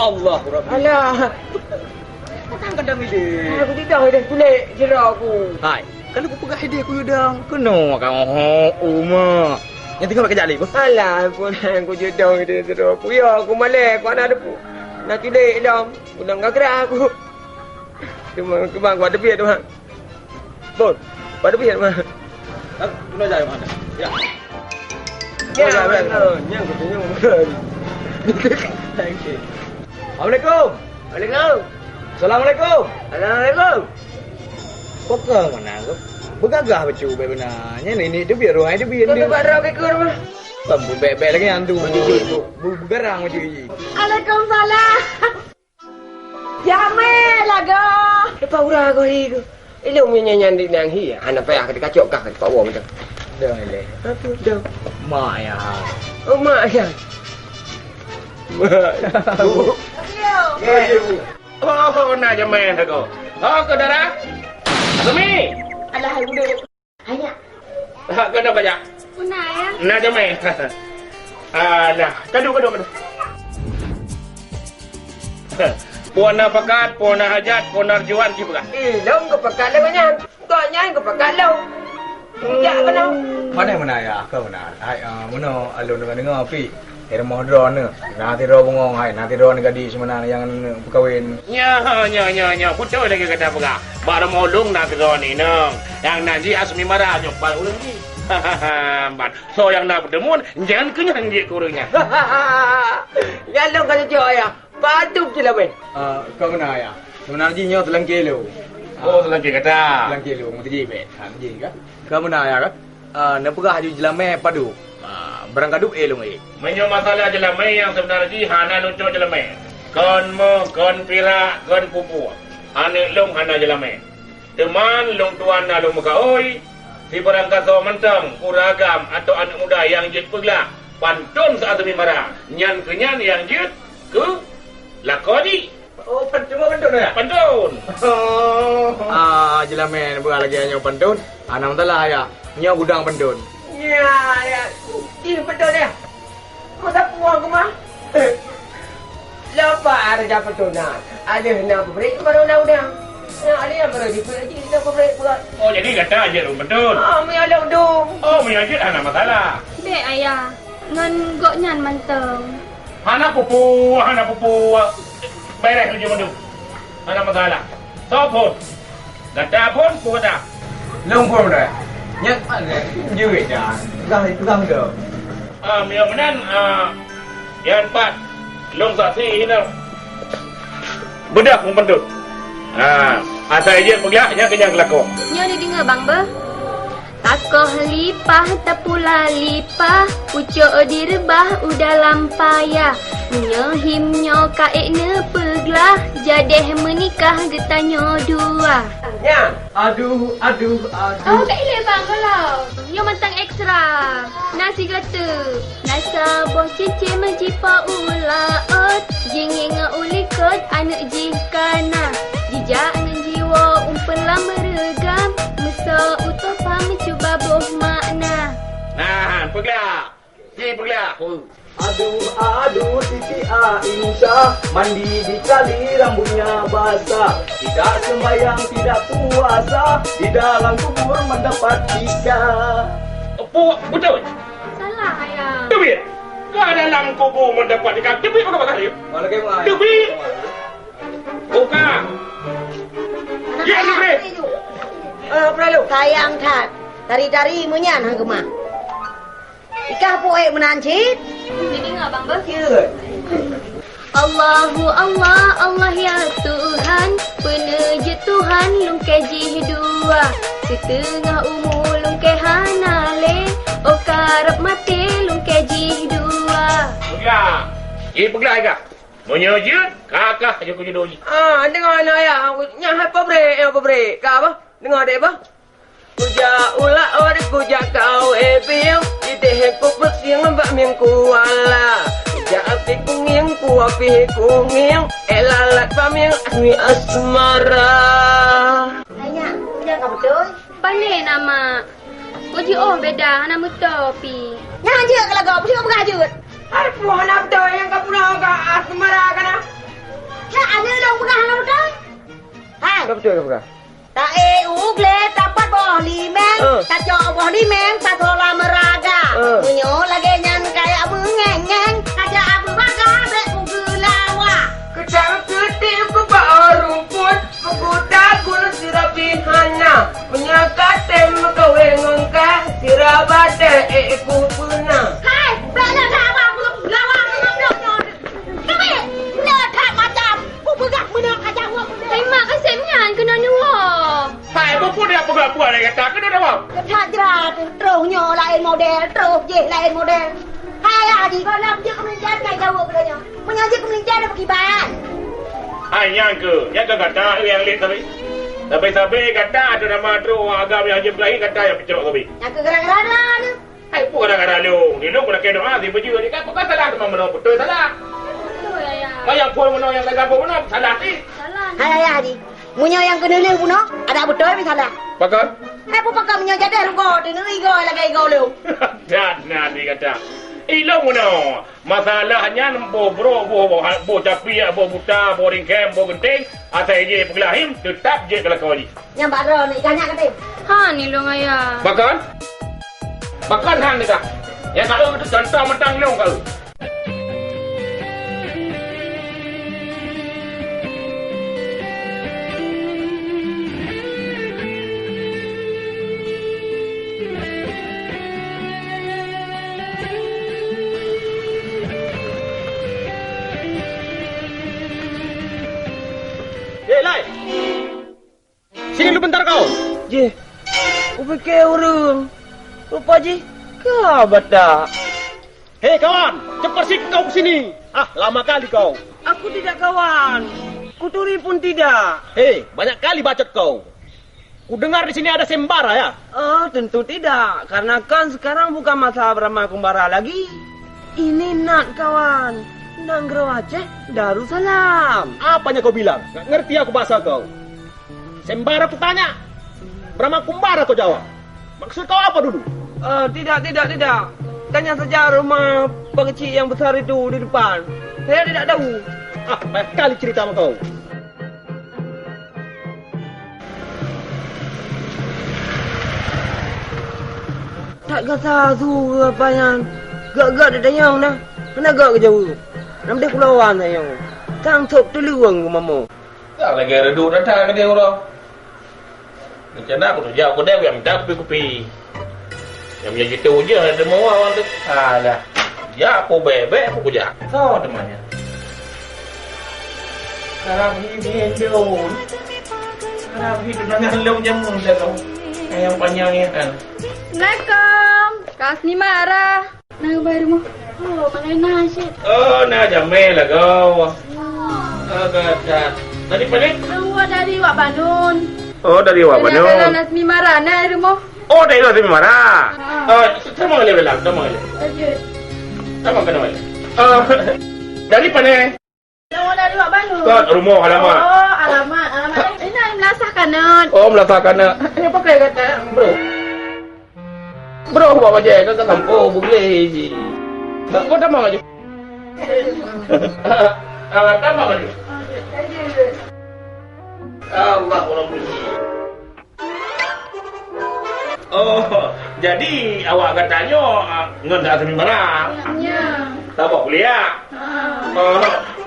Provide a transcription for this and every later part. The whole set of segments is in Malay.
Allah Rabbi. Alah. Bukan kadang ide. Aku tidak dah tulis jerah aku. Hai, kalau aku pegang ide aku udang, kena kan mak. Yang tinggal kerja lagi. Alah, pun aku jedang ide jerah aku. Ya, aku malas. Aku nak depu. Nak tulis dah. Udang kau gerak aku. Cuma kebang aku ada biar tu. Bon, pada biar mah. Aku nak jadi mana? Ya. Ya, yang aku tengok. Thank you. Assalamualaikum. Waalaikumsalam. Assalamualaikum. Assalamualaikum. Kau ke mana tu? Bergagah becu benarnya ni dia biar ruang dia biar Kau dia. tu barang ke rumah? Bambu bek-bek lagi yang tu macam bergarang macam ni. Waalaikumsalam. Jamil laga. Lepas urang kau hidup. Elok menyanyi di nang hi. Anak payah ke kacok kah ke bawah macam. Dah le. Apa dah? Mak ya. Oh mak ya. Mak. Oh, nak je main aku. Oh, kau darah? Sumi. Alah hai budak. Hanya. Kau nak kerja? Punai ya. Nak je main. Nah, kadu. Puan nak pakat, puan nak hajat, puan nak juan ki bukan? Long kau pakai lah banyak. Kau nyanyi kau pakai lah. Ya benar. Mana ya? Kau mana? Hai, mana alun dengar api. Era modron ni. Nanti ro bengong hai, nanti ro ni gadis mana yang berkahwin. Nya. Betul lagi kata bukan? Baru molung nak terus ni nang. Yang nanti asmi marah nyopal ulang ni. Ban. So yang nak bertemu jangan kenyang je kurangnya. Ya long kau cakap ya. Patup je lah weh. Kau mana ya? Sebenarnya nyo telang kilo. Oh, lagi kata. Telang kilo mesti je bet. Ji kan? Kau mana ya kan? Nak perah ju jelame padu. Barang kaduk long Menyo masalah jelame yang sebenarnya hana lucu jelame. Kon pira, kon pupu. Ane long hana jelame. Teman long tuan na long muka oi. Si barang kata mentang, uragam atau anak muda yang jit peglah. Pantun saat demi marah. Nyan kenyan yang jit ke lakoni. Oh, cuma pentun ya? Pantun. Jelame buat lagi nyo pentun. Anak telah ya. Nyo gudang pentun. Ya. Ini betul dia. Kau tak puas ke mah? Lepas ada petunan. Ada nak beri baru nak udah. Ada yang baru diberi kita beri buat. Oh, jadi kata aja lu betul. Mi ada dong. Oh, menyajit anak masalah. Dek ayah. Ngan gok nyan manteng. Hana pupu. Beres aja madu. Anak masalah. So pun. Kata pun kata. Long pun dah. Nyat juga dah. Pegang dah. Menan yang empat long saksi ini bedak pun pendut. Asal aja perginya kenyang kelakon. Nyo ni dengar bang ber. Takoh lipah tapula lipah pucuk direbah udah lampaya. Nyo himnyo kaekne peglah jadeh menikah getanyo dua. Ya. Aduh. Oh, tak ilai bang kalau. Nyo mantang ekstra. Nasi gata. Nasa boh cincin menjipa ulaot. Jinging ulikot anak jikana. Jijak nan jiwa umpelah meregam. Mesa utuh pam cuba boh makna. Nah, pergilah. Pergilah. Aduh, Siti Aisyah mandi di kali rambutnya basah. Tidak sembahyang, tidak puasa, di dalam kubur mendapat ikan. Betul. Salah ayah. Debit. Kau dalam kubur mendapat ikan. Debit apa kata dia? Mana kamu ai? Debit. Bukan. Ya, debit. Perlu. Sayang tat. Dari menyan hang gemah. Ikah poek menancit. Ni dengar bang ber. Ya. Allah ya Tuhan, peneje Tuhan lung keji dua. Setengah umur lung ke hanale, o karep mati lung keji dua. Pergilah. Pergilah agak. Menyejut kakak je kerja doi. Dengar anak ya. Nya apa bre? Kau apa? Dengar dek apa? Kuja ulah ori kuja kau epiu ideh ku bersiang mbak ming kuala. Ja api kunging ku api kunging elalat paming asmi asmara. Tanya, dia kau betul? Pandai nama. Oji beda nama topi. Nyah je kalau kau betul bukan je. Ai puan apa tu yang kau punya ka asmara kana? Nak ada long pegah long dah. Hai. Apa betul ke bukan? Tak ugle dapat boh limeng. Tak cok boh limeng tak tola meraga. Munyo lagi nyan kayak mengengeng. Kaja abu baga be ugulawa. Kecang ketip ke rumput, menggoda gula sirapihana, menyakatem kawengong ka sirabade iku puna. Hai, bela dawa gulawa menonyo. Kami nak tak macam begak menang kaja gua. Hai mak kasihnya kena nuwa. Hai, buku dia buat lagi kata kena dah. Kata jerat terusnya lain model, terus je lain model. Hai adik kau nak je kemelincahan kai jawab katanya. Menyaji kemelincahan apa kiban? Hai yang ke kata yang lihat tapi kata ada nama tu agam yang je belahi kata yang picerok tapi. Yang kegerak-gerak lah ni. Hai pun kadang-kadang ni lu nak kena doa di baju ni kan bukan salah tu mana betul salah. Betul ya. Yang pun mana yang lagi apa mana salah ni. Salah. Hai adik. Munya yang kena leu pun ada betul misalnya. Pakai. Hai pun pakai munya jadi lu kau tu ni kau lagi kau leu. Nah ni kata. Ilo muno masalahnya bo capi bo buta bo ringkem bo genting atai je pelahim tetap je kalau kau ni. Yang baru ni ikannya kata. Ha ni long ayah. Makan hang ni kah? Yang kalau tu contoh mentang long kau. Lai. Sini lu bentar kau. Je, aku fikir orang. Rupa je, kau bata. Hei kawan, cepat sih kau ke sini. Lama kali kau. Aku tidak kawan. Kuturi pun tidak. Hei, banyak kali bacot kau. Ku dengar di sini ada sembara ya? Oh, tentu tidak. Karena kan sekarang bukan masa beramah kumbara lagi. Ini nak kawan. Nanggro Aceh Darussalam. Apanya kau bilang? Gak ngerti aku bahasa kau. Sembara ku tanya. Brahma Kumbara kau jawab. Maksud kau apa dulu? Tidak. Tanya saja rumah pengecik yang besar itu di depan. Saya tidak tahu. Banyak kali cerita sama kau. Tak kata tu apa yang gak dia dah. Kena gak ke jauh. Nam dia kulawan saya. Tang thop tu luang ke mama. Tak lagi redu datang ke dia orang. Macam nak aku tu jauh aku dah yang minta kopi. Yang punya gitu je ada mau orang tu. Alah. Ya aku bebek aku jak. Kau temannya. Sekarang ini jauh. Sekarang hidup dengan long jamu dah kau. Yang panjangnya kan. Assalamualaikum. Kas ni marah. Nak bayar rumah. Oh, mana nasi? Oh, nak jamel lah kau. Kata. Tadi balik? Luar dari Wak Banun. Oh, dari Wak Banun. Kalau Nasmi marah, nak rumah. Oh, dari Nasmi marah. Sama boleh bilang, sama boleh. Sama kena boleh. Dari mana? Luar dari Wak Banun. Kat rumah alamat. Oh, alamat. Ini melasah kanan. Oh, melasah kanan. Ini pakai kata, bro bawa je ke kampung boleh je. Tak kau dah mau aja. Tak mau aja. Allah Oh, jadi awak katanya ngendak semi marah. Ya. Tak mau kuliah.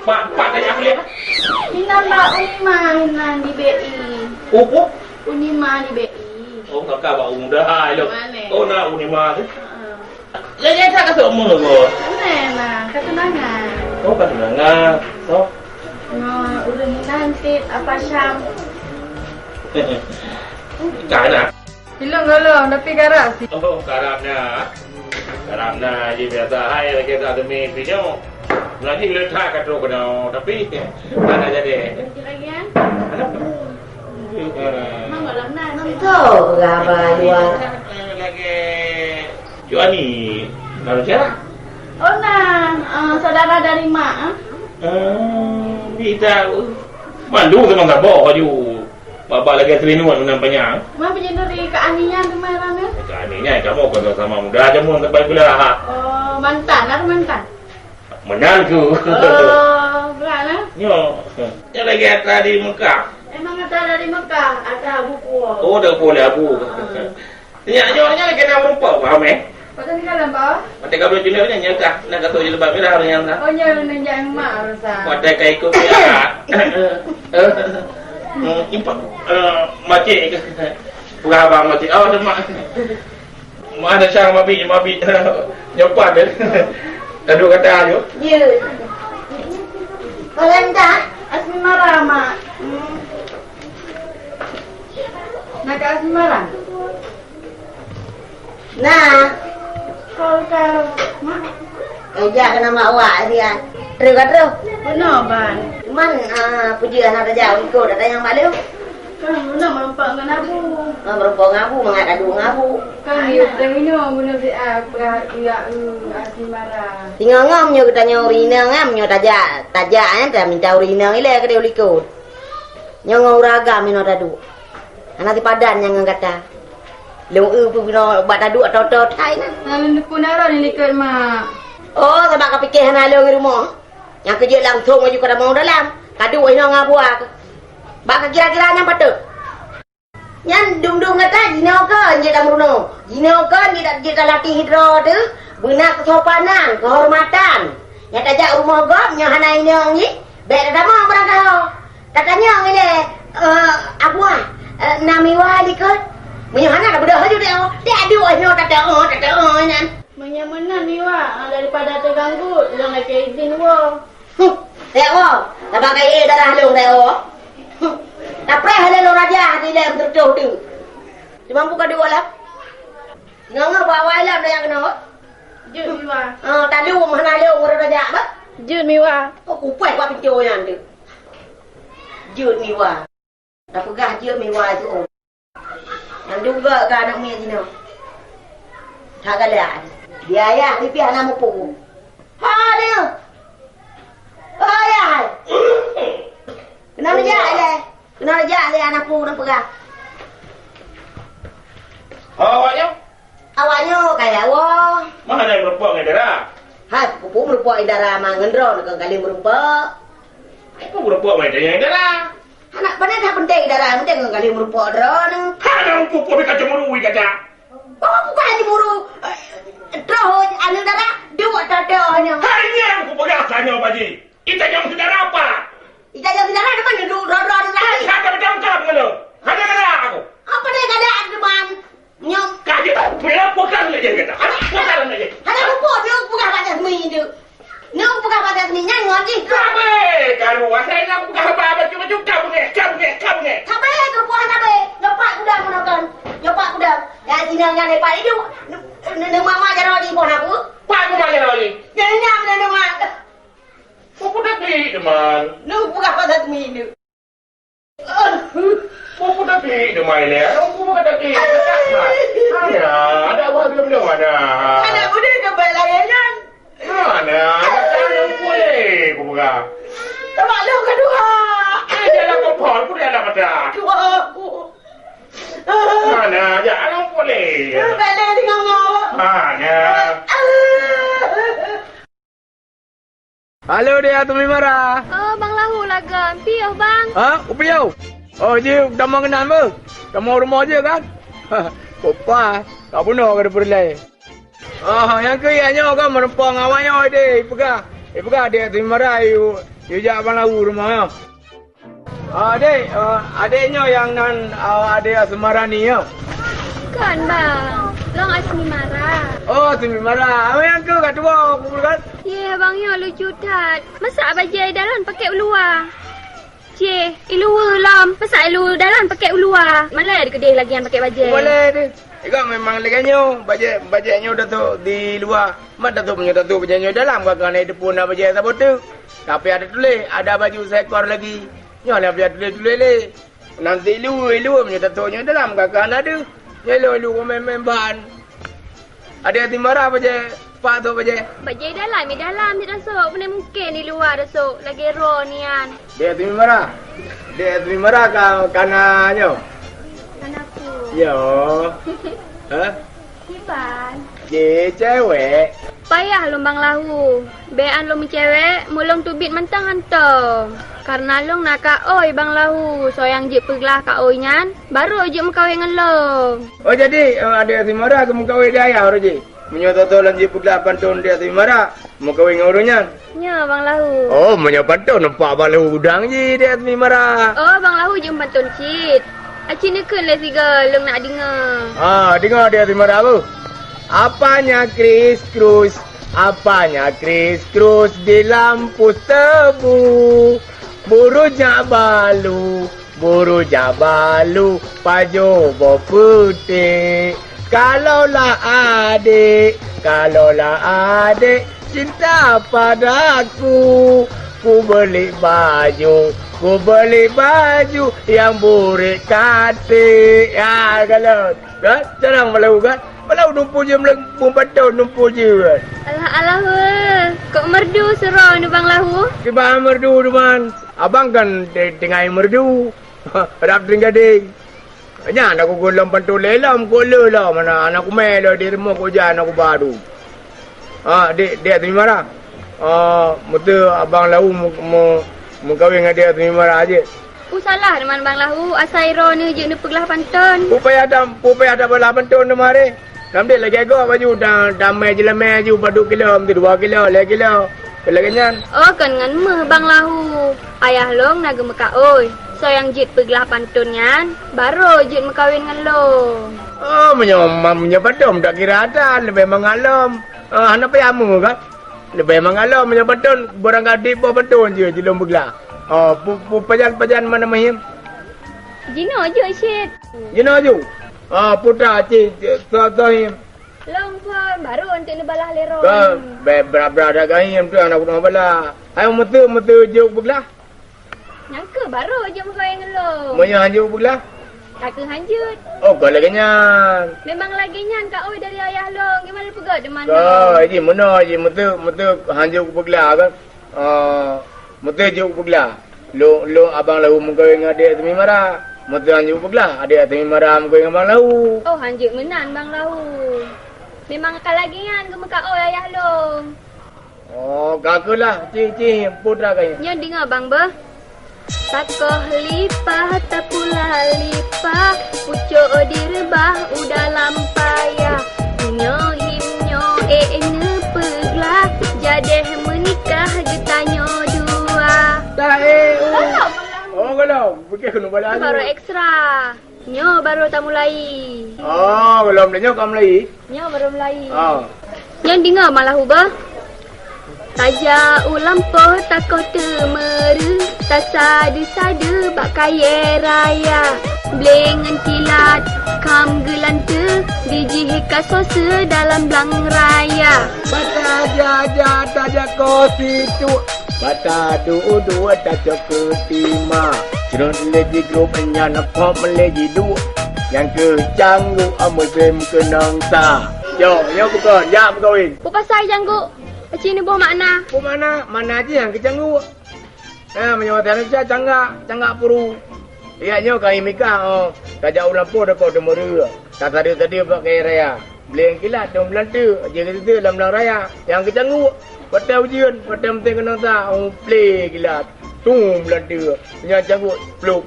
Pak tanya kuliah. Ini Mbak Unima di BI. Upo? Unima di BI. Oh, kakak bawa muda lo. Oh, nak Unima tu. Ya, tak kasih umur kau. Mana? Ketenangan. Oh, ketenangan. So. Udah nanti apa Syam? Kana. Hilang tapi garasi. Oh, karamnya. Karamnya je biasa. Hai lagi tak ada mimpinya. Lagi letak kat tu kena. Tapi mana jadi? Lagi kan? Mang dalam tahu apa luar. Lagi Juani. Lalu siapa? Oh saudara dari Mak. Kita mandu sama tak bawa baju. Bapak lagi serinuan menampaknya. Mak penjenduri keanian kemarin. Keaninya kamu kalau sama muda aja mau tak baik pula. Oh mantan. Menantu. Oh berana. Yo. Yang lagi atas di Mekah. Emang ada dari Mekah, ada buku. Oh, dah boleh abu. Nyak nyonya lagi nak rumpau, faham eh? Pasal ni dalam bawah. Mata kabel jenis ni nyakah. Nak kata je lebah merah orang yang tak. Oh, nyawa nenjak emak rasa. Pada kai ikut ya. Impak makcik ke. Pura abang makcik. Oh, mak. Mak ada syang mabik nyopat dia. Tadu kata ayo. Ya. Kalau tak, Asmi marah, Mak. Nak kat Asmi marah? Nah, Kalau mak. kerja kena mak awak dia. Terus kata, Benar, Ban. cuman pujian ada jauh ikut, ada yang balik. Kan benar mampak dengan aku. Berapa ngabu, mengadu ngabu. Kan dia terminum guna dia Asmi marah. Tinggal ngamnya kita nyorina ngamnya tajak dah minta urina ile ke dia ikut. Nyong uraga mino tadu. Nanti padan yang kata. Lu pu bino buat tadu atau thai nah. Lalu pun arah ni ikut mak. Oh, sebab kau fikir hana lu di rumah. Yang kerja langsung maju kada mau dalam. Kadu ino ngabuak. Bak kira-kira yang patut. Yang dum-dum kata jino ke je dah meruno. Jino ke je dah latih hidro tu. Benar kesopanan, kehormatan. Yang tajak rumah gom yang hana ini ni. Baik dah mau berada. Katanya ini abuah nami wali kot. Menyana dah bedah aja dia. Dia aduh ayo kata nan. Menyamanan ni wak daripada terganggu yang nak izin wak. Tengok, tak pakai darah long tengok. Tak pernah ada lo raja di dalam tertuh tu. Cuma buka dua lah. Nganga bawa lah yang kena. Jut miwa. Tadi mana lo orang raja apa? Jut miwa. Oh, kupai kuat pintu yang tu. Jut miwa. Dah pegah jut miwa tu. Yang juga ke anak punya sini. Tak galak. Dia ayah di pihak nama pun. Ha dia. Ayah. Kenapa dia? Kenapa dia anak pun nak pegah. Awaknya? Awaknya kayak wah. Mana yang berpuak dengan darah? Hai, pupu merupakan idara mangendro nak kali merupakan. Apa berpuak dengan darah? Anak pandai tak penting idara penting kali merupakan drone. Ada pupuk dekat cemurui kata. Oh, bukan cemburu. Terus anu darah dua tadanya. Hanya aku pegang tanya baji. Kita yang saudara apa? Ijazah idara depan duduk drone lagi. Saya ada berjangka dengan Hanya darah aku. Apa dia keadaan depan? Nyom. Kaji tak? Bila bukan lagi kata. Bukan lagi. Ada rupa dia bukan pada semi tu. Nyom bukan pada semi nyanyi lagi. Kabe, kalau saya nak buka apa cuma kamu ni. Sampai kepuasan sampai. Nyopak udang menakan. Nyopak udang. Yang sini yang lepas itu. Neng mama jaro di pon aku. Pak aku mana lagi? Nyanyi neng mama. Pupuk tapi teman. Nu bukan pada semi tu. Pupuk tapi teman ni. Pupuk tapi. Ada. Ada apa belum ada. Ada udah kembali lagi kan. Mana? Ada boleh aku buka. Kalau lu kedua. Dia nak kompor, aku dia nak ada. Kedua aku. Mana? Jangan boleh. Kembali dengan ngawak. Mana? Halo dia Tumi Marah. Oh, Bang Lahu laga. Piuh, Bang. Ha? Upiau. Oh, je dah mau kenal apa? Dah mau rumah je kan? Kopa. Tak bunuh ke depan lain. Yang kayaknya kan merempang awaknya dia pegang dia Tumi Marah you jak Abang Lahu rumah ya. Adiknya yang nan adik Semarang ni ya. Kan, Bang. Long Asmi marah. Oh, Tumi Marah. Yang ke kat tua aku kan? Ya, Bang Yo lucu tat. Masak bajai dalam pakai ulua. Cih, ilu lam. Masak ilu dalam pakai ulua. Mana ada kedai lagi yang pakai bajai? Boleh tu. Juga memang leganya bajetnya dah tu di luar. Mak dah tu punya tu punya dalam kan ada pun nak bajet apa tu. Tapi ada tulis, ada baju seekor lagi. Nyolah biar tulis le. Nanti ilu punya tatunya dalam kan ada. Ilu komen ban. Ada Tumi Marah bajet. Pak tu bajet. Bajai dalam dia dah sok. Mana mungkin di luar dah sok. Lagi roh nian. Dia Tumi Marah. Dia Tumi Marah kananya. Kan aku. Yo. Ha? Iban. Dia cewek. Payah lombang lahu. Bean lo mencewek, mulong tubit mentang hantar. Karena long nak oi bang lahu. So yang je pergelah oi nyan, baru je mengkawin dengan long. Oh jadi ada si marah ke mengkawin dia ayah orang je. Menyototolan je pula pantun dia si marah. Mengkawin dengan orangnya. Ya bang lahu. Oh, menyapantun nampak bang lahu udang je dia si marah. Oh bang lahu je pantun cit. Acik nekun lah siga, long nak dengar. Dengar dia si marah apa? Apanya Chris Cruz? Apanya Chris Cruz di lampu tebu? Burunya balu, pajobo putih. Kalaulah adik cinta padaku, ku beli baju yang burik katik. Ya kalau kan jarang malu kan. Malau numpu je melempung patau numpu je kan. Alah kok merdu serah ni bang lahu? Tiba merdu teman. Abang kan tengah merdu. Harap tinggal ding. Nya anak aku golam pantu lelam kola lah mana anak aku melo di rumah ko jan aku baru. Dia tu marah. Mutu abang lahu mu kahwin dengan dia tu marah aje. Salah teman bang lahu, asai ro ni je ni pergelah pantun. Pupaya ada bala pantun mari. Kamde lagi aku baju damai je lemah je padu kilo, mesti 2 kilo, 3 kilo. Kelaganyan. Oh kan ngan meh bang lahu. Ayah long naga meka oi. So yang jit pergelah pantun nyan, baru jit mekawin dengan long. Oh, menyomam padom tak kira ada, lebih mengalom. Anak payamu kan? Lebih mengalom menyapatun, borang gadip bawa pantun je jelum bergelah. Pajan mana mahim? Jino je syed. Jino ju. Putra cik tahim. Long pun baru untuk lebalah lerong. Berada kahim tu anak nak bala. Ayo metu juk bergelah. Nyangka baru je mekawin dengan long. Moyo hanjuk bergelah. Tak ke hanjut. Oh, kau lagi nyan. Memang lagi nyan kak oi dari ayah long. Gimana pegat di mana? Ji mana ji metu hanjuk bergelah kan. Metu juk bergelah. Lo abang lahu mengkawin dengan adik temi marah. Metu hanjuk bergelah. Adik temi marah mengkawin dengan abang lahu. Oh, hanjuk menan bang lahu. Memang kak lagi nyan ke mekak oi ayah long. Oh, gagulah. Cik, putra kaya. Nyan dengar bang bah. Takoh lipah tak pula lipah, pucuk direbah udah lampaya. Himnyo ne pergelah, jadeh menikah getanya dua. Oh kalau fikir kena bala baru ekstra. Nyo baru tak mulai. Oh, belum dah kamu mulai. Nyo baru mulai. Yang dengar malah ubah. Taja ulampo takut temeru, tak sadu bak kaya raya. Blengan kilat kam gelante, dijihika sose dalam belang raya. Taja kau situ. Bata dua tak cukup lima. Cerut lagi grup yang nampak melagi dua. Yang kecanggu amal sem kenang sa. Yo bukan, ya berkawin. Pasal janggu. Macam ni buah makna. Buah mana aja yang kecanggu. Menyawatan saja canggak puru. Ianya kami mikah. Tajak ulang pun dah kau demuru. Tak tadi pakai raya. Beli kilat dong belantu. Aja kita dalam belang raya. Yang kecanggu. Patah ujian, patah penting kena tak. Play kilat. Tung belantu. Nya canggu. Pluk.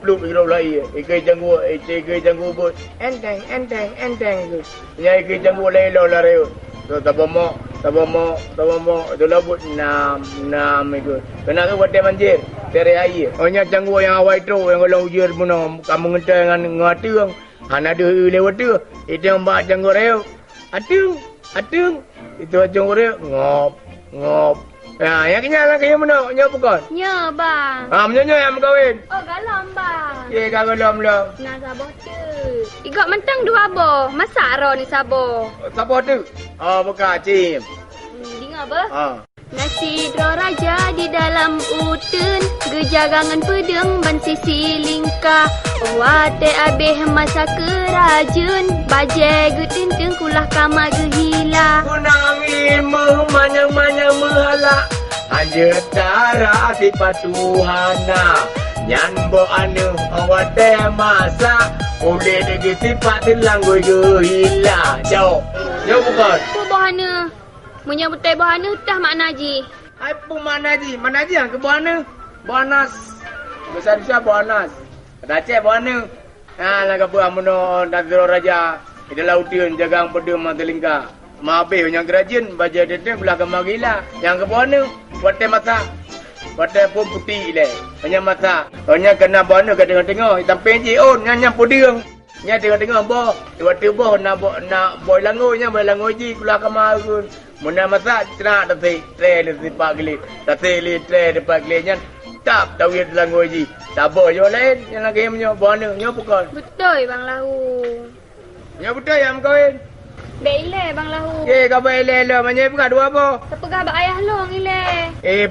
Hidau lagi. Ikai canggu pun. Enteng. Nya ikai canggu lelo lari. So tabamo itu labut enam itu. Kena ke buat manjir dari air. Nya canggu yang awal itu yang kalau ujian pun kamu ngetai dengan ngatung. Hana ada lewat tu. Itu yang mbak canggu reo. Atung. Itu canggu reo ngop. Yang kenyal kaya mana? Nya bukan? Nya bang. Menyo yang berkahwin. Oh galam bang. Ya galam. Nah sabar tu. Igak mentang 2 boh. Masak ro ni sabar. Sabar tu. Buka cim. Dengar apa? Nasi dro raja di dalam utun, gejagangan pedeng ban sisi lingkah. Wate abeh masa kerajun, baje getenteng kulah kamar gehila. Kunangin mana mehala, hanya tara si patuhana. Nyan bo anu wate masa, boleh degi sifat telang gehila. Jauh bukan? Apa bahana? Munya betul bahana tah Mak Naji. Hai pun mana ji? Mana ji yang ke buana? Buanas. Besar dia buanas. Racet buana. Ha nak apa amono Nazrul Raja. Ida lautian jagang pedem Matalingka. Mabe yang kerajin baja dede belah kemagila. Yang ke buana wate mata. Wate pun putih le. Hanya mata. Hanya kena buana ke tengok-tengok hitam penji on nya puding. Nya tengok-tengok boh. Wate boh nak boy langonya boy langoji kula kemagun. Muna masa cina tadi tre di pagli, tadi li tre di pagli nya tak tahu dia langoji. Tabo yo lain yang lagi menyo bona nyo pukul. Betul Bang Lahu. Nyo betul yang kawin. Beile Bang Lahu. Ye ka bele lo manye buka dua bo. Sepegah bak ayah long ile.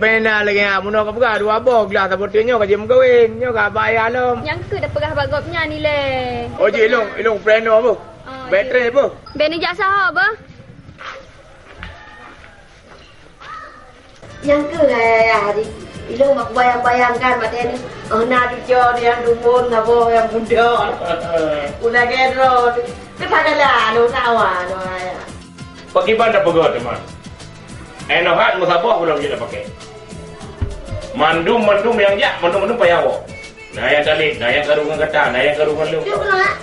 Bena lagi amuno ka buka dua bo gelas sabut nyo ka jem kawin nyo ka bayar lo. Yang ke dah pegah bak gopnya ni le. Oje ilong friend apa? Bateri apa? Beni jak sahab bah. Yang ke hari ilung mak bayang-bayangkan mak dia ni nak dijo dia dumun apa yang muda. Ulah gedro. Kesadaran lu kawan ya. Pakai bandar pegot teman. Enohat musabah belum kita pakai. Mandum yang jak, mandum payawo. Nah yang kali, nah yang karungan kata, nah yang karungan lu.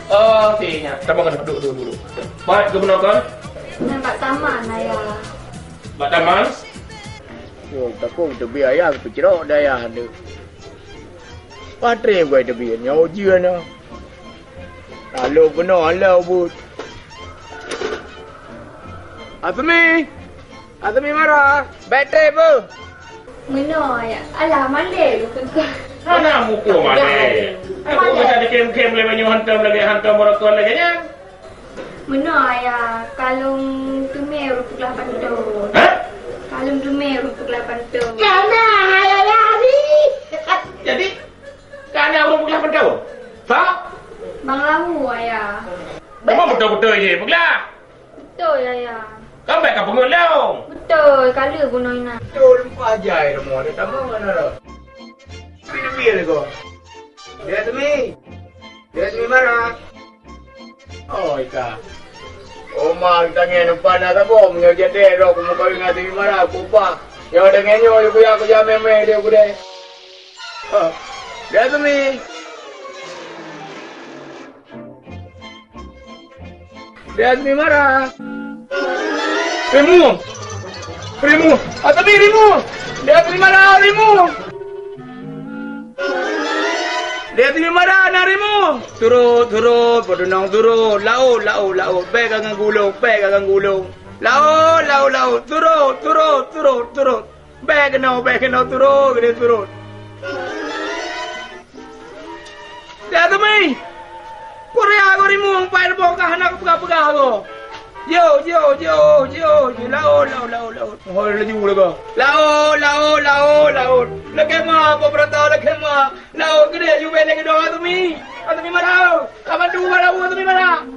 Oh, tinya. Tambah kan duduk. Baik ke benar Nampak taman ayah. Bak taman. Oh, takut tu biaya tu cerok daya ada. Patre gua tu biaya nyawa jian ah. Halo benar halo bud. Azmi marah. Bateri bu. Mana ayah? Alah male lu ke. Mana muka mana? Aku macam ada kem-kem le banyu hantam morokon lagi nya. Mana ayah? Kalung tume rupiah 8 tu. Hah? Kalung tume rupiah 8 tu. Kana ayah hari. Jadi kan orang pukul 8 tahun. Tak? Bang Lahu ayah. Memang betul-betul je pukul. Betul ayah. Kau baik kau pengut lah. Betul, kala guna ina. Betul lupa aja dia mau ada tamu mana dah. Pilih kau. Dia tu marah. Oh ika. Oma tangan depan ada bom nyo jadi ro aku mau ingat dia marah kupa. Yo dengan nyo yo aku jam meme dia aku deh. Oh. Dia tu mi. Dia tu marah. Rimu. Atau ni rimu. Dia tu marah rimu. Dia tu marah na rimu. Turut, bodonong turut. Laut. Baik akan gulung. Laut. Turut. Baik kena turut. Dia tu mi. Korea aku rimu. Pai bokah anak pegah aku. Yo, laut. Hoi laju laga. Laut. Lagi mah, pemerintah lagi mah. Laut gede juga lagi doa tu mi. Atau mi marah. Kapan tu marah tu mi marah.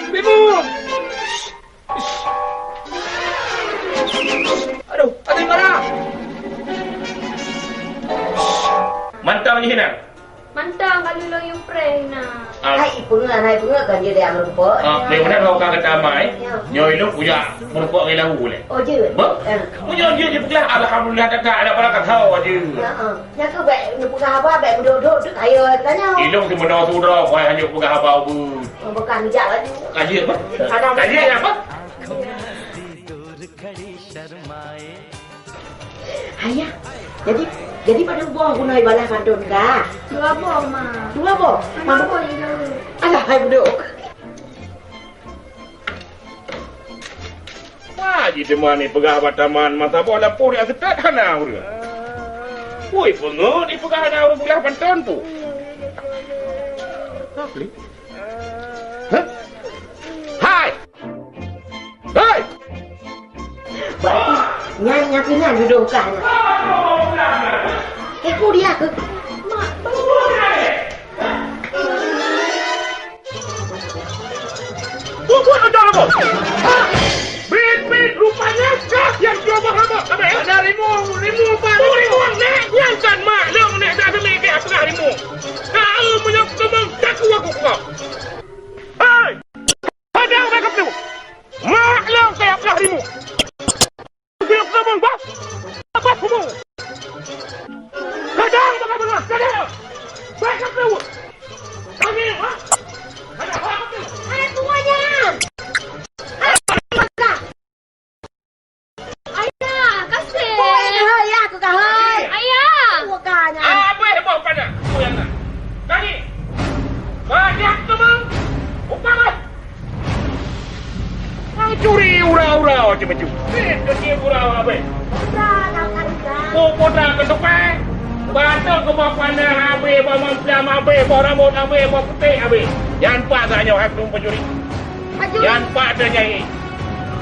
Bibu. Aduh, atau mi marah. Mantap ni hina. Mantap kalau lo yang pre na. Hai punga kan dia dia merupa. Memang kau kata tamai. Nyoi lu punya merupa ke lahu le. Oh je. Ba? Punya dia je pukul alhamdulillah tak ada apa kau aje. Ya ke baik nu pegah apa baik duduk ayo tanya. Ilung tu benda tu dah kau hanya pegah apa bu. Bukan jak lagi. Kaji apa? Kaji apa? Ayah. Jadi pada buah gunai balas pantun ka. Dua boh ma. Dua bo. Mana boh ni dulu. Alah hai buduk. Wah, jadi mana pegah bataman mata bola pun dia setat hana urang. Woi, pengut di pegah hana urang pegah pantun tu. Apa? Hah? Hai. Berarti nyanyi pinan duduk kan. Ku dia ke. Mak, Tunggu ada apa? Brit, rupanya kah yang coba hamba. Ada rimu pak. Rimu nak yang kan mak long nak dah demi ke tengah rimu. Kau punya kemang tak aku kau. Hai. Ada apa kau tu? Mak long ke tengah rimu. baju. Kecil kurang apa? Dah tahu. Kau poda ke depan. Batal ke bawah panah habis, bawah mamplam habis, bawah rambut habis, bawah putih habis. Jangan pak agaknya hak tu pencuri. Jangan pak ada nyai.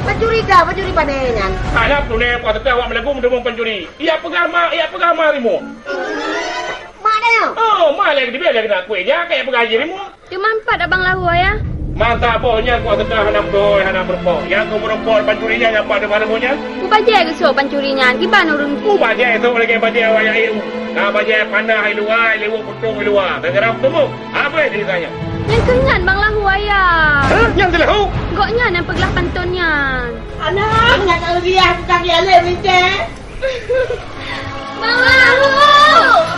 Pencuri dah, pencuri panengan. Harap tu ni kau tetap awak melagu mendemung pencuri. Ia pegang marimu. Mak dah. Oh, malah dia biar kena kuenya kayak pegaji rimu. Dia mampat abang lahu ya. Mantap bohnya kau tetap hanam doi, hanam berpok. Yang kau merempok pencurinya yang pada marimunya. Ku bajai ke so pancurinya. Gimana urung Ku bajai tu lagi bajai awak yang iu. Nah bajai panah hai luar, lewat putung luar. Tergeram temu. Apa ceritanya? Yang kenyan bang lahu ya. Hah? Yang telah Goknya yang pegelah pantunnya. Anak, nak tahu dia aku kaki alim ni. Bang lahu.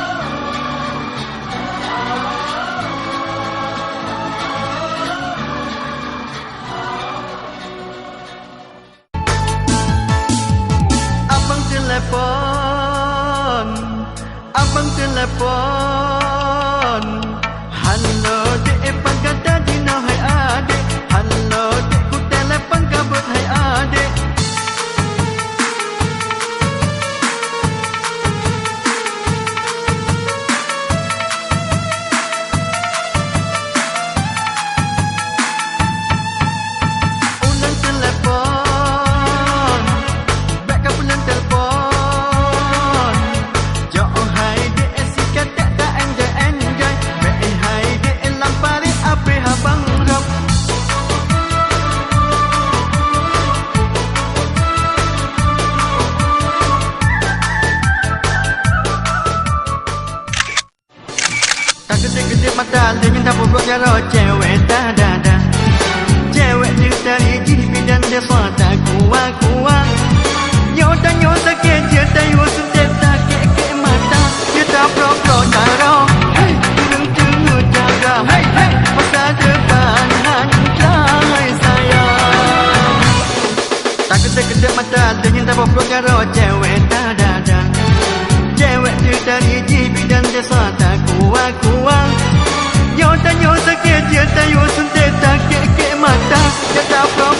Abang telepon Halo dek pagada dino hai adik Halo dek ku telepon kabut hai adik Ulang telepon Back up ulang telepon Kedip mata dengan tak pukul jaro cewek dah. Cewek dia dari jibi dan dia suata kuat. Nyo sakit dia tayo suntet tak ke mata. Dia tak pro jaro. Hey, tunggu jaga. Hey, masa depan hancur sayang. Tak kedip mata dengan tak pukul jaro cewek dah. Cewek dia dari jibi dan dia suata kuat. Nyo sakit dia tayo suntet tak ke mata. Dia tak pro